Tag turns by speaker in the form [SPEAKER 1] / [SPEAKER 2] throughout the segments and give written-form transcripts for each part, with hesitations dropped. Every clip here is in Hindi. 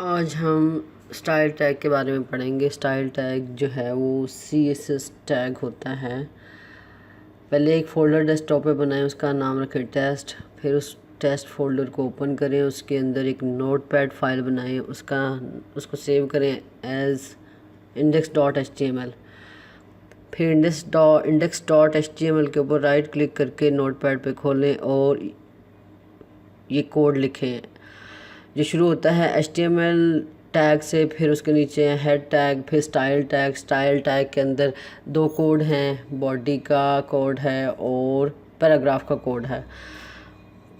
[SPEAKER 1] आज हम स्टाइल टैग के बारे में पढ़ेंगे। स्टाइल टैग जो है वो CSS टैग होता है। पहले एक फ़ोल्डर डेस्कटॉप पे बनाएं, उसका नाम रखें टेस्ट। फिर उस टेस्ट फोल्डर को ओपन करें, उसके अंदर एक नोटपैड फाइल बनाएं, उसको सेव करें एज index.html। फिर index.html के ऊपर राइट क्लिक करके नोटपैड पे खोलें और ये कोड लिखें। ये शुरू होता है HTML टैग से, फिर उसके नीचे हेड टैग, फिर स्टाइल टैग। स्टाइल टैग के अंदर दो कोड हैं, बॉडी का कोड है और पैराग्राफ का कोड है।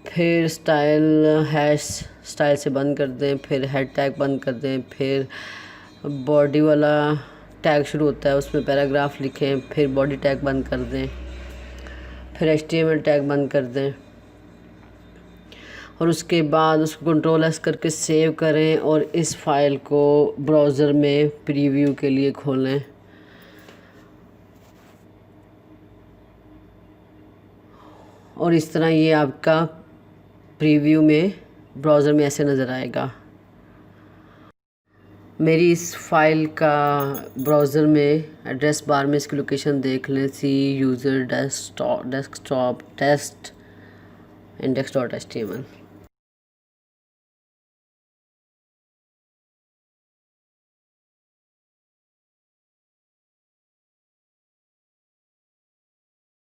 [SPEAKER 1] फिर स्टाइल से बंद कर दें, फिर हेड टैग बंद कर दें, फिर बॉडी वाला टैग शुरू होता है, उसमें पैराग्राफ लिखें, फिर बॉडी टैग बंद कर दें, फिर HTML टैग बंद कर दें और उसके बाद उसको Ctrl+S करके सेव करें और इस फाइल को ब्राउज़र में प्रीव्यू के लिए खोलें। और इस तरह ये आपका प्रीव्यू में ब्राउज़र में ऐसे नज़र आएगा। मेरी इस फाइल का ब्राउज़र में एड्रेस बार में इसकी लोकेशन देख लें, C user desktop test index.html।